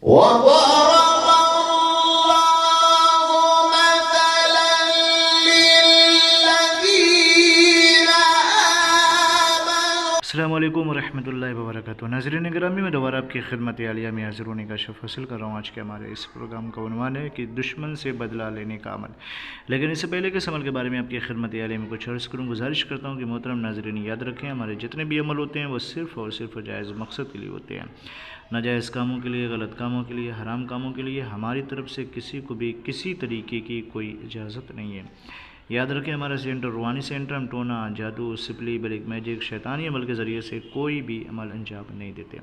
وضرب الله مثلا للذين آمنوا السلام علیکم ورحمۃ اللہ وبرکاتہ۔ ناظرین گرامی، میں دوبارہ آپ کی خدمت عالیہ میں حاضر ہونے کا شرف حاصل کر رہا ہوں۔ آج کے ہمارے اس پروگرام کا عنوان ہے کہ دشمن سے بدلہ لینے کا عمل۔ لیکن اس سے پہلے کہ اس عمل کے بارے میں آپ کی خدمت عالیہ میں کچھ عرض کروں، گزارش کرتا ہوں کہ محترم ناظرین یاد رکھیں، ہمارے جتنے بھی عمل ہوتے ہیں وہ صرف اور صرف جائز مقصد کے لیے ہوتے ہیں، ناجائز کاموں کے لیے، غلط کاموں کے لیے، حرام کاموں کے لیے ہماری طرف سے کسی کو بھی کسی طریقے کی کوئی اجازت نہیں ہے۔ یاد رکھیں، ہمارا سینٹر روحانی سینٹر، ہم ٹونا، جادو، سپلی، بلیک میجک، شیطانی عمل کے ذریعے سے کوئی بھی عمل انجام نہیں دیتے۔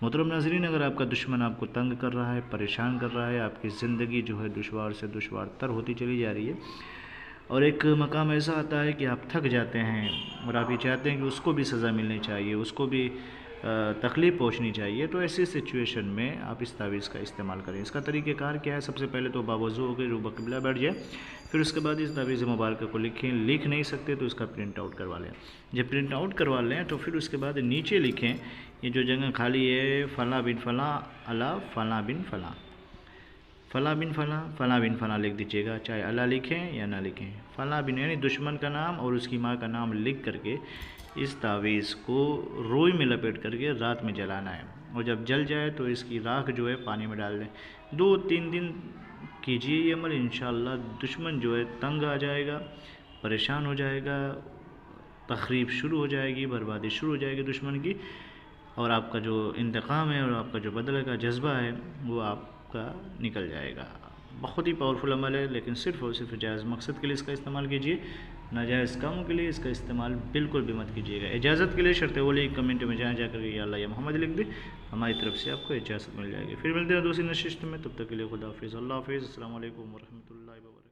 محترم ناظرین، اگر آپ کا دشمن آپ کو تنگ کر رہا ہے، پریشان کر رہا ہے، آپ کی زندگی جو ہے دشوار سے دشوار تر ہوتی چلی جا رہی ہے، اور ایک مقام ایسا آتا ہے کہ آپ تھک جاتے ہیں اور آپ یہ چاہتے ہیں کہ اس کو بھی سزا ملنی چاہیے، اس کو بھی تکلیف پہنچنی چاہیے، تو ایسی سچویشن میں آپ اس تعویذ کا استعمال کریں۔ اس کا طریقہ کار کیا ہے؟ سب سے پہلے تو باوضو ہو کے رو بقبلہ بیٹھ جائے، پھر اس کے بعد اس تعویذ مبارکہ کو لکھیں۔ لکھ نہیں سکتے تو اس کا پرنٹ آؤٹ کروا لیں۔ جب پرنٹ آؤٹ کروا لیں تو پھر اس کے بعد نیچے لکھیں، یہ جو جگہ خالی ہے، فلاں بن فلاں علی فلاں بن فلاں، فلاں بن فلاں، فلاں بن فلاں لکھ دیجیے گا، چاہے اللہ لکھیں یا نہ لکھیں۔ فلاں بن یعنی دشمن کا نام اور اس کی ماں کا نام لکھ کر کے اس تعویذ کو روئی میں لپیٹ کر کے رات میں جلانا ہے، اور جب جل جائے تو اس کی راکھ جو ہے پانی میں ڈال دیں۔ 2-3 دن کیجیے یہ عمل، انشاءاللہ دشمن جو ہے تنگ آ جائے گا، پریشان ہو جائے گا، تخریب شروع ہو جائے گی، بربادی شروع ہو جائے گی دشمن کی، اور آپ کا جو انتقام ہے اور آپ کا جو بدلے کا جذبہ ہے وہ آپ کا نکل جائے گا۔ بہت ہی پاورفل عمل ہے، لیکن صرف اور صرف جائز مقصد کے لیے اس کا استعمال کیجیے، ناجائز کاموں کے لیے اس کا استعمال بالکل بھی مت کیجیے گا۔ اجازت کے لیے شرط اولی کمنٹ میں جہاں جا کر کے یا اللہ یا محمد لکھ دیں، ہماری طرف سے آپ کو اجازت مل جائے گی۔ پھر ملتے ہیں دوسری نشست میں، تب تک کے لیے خدا حافظ، اللہ حافظ، السلام علیکم ورحمۃ اللہ وبرکاتہ۔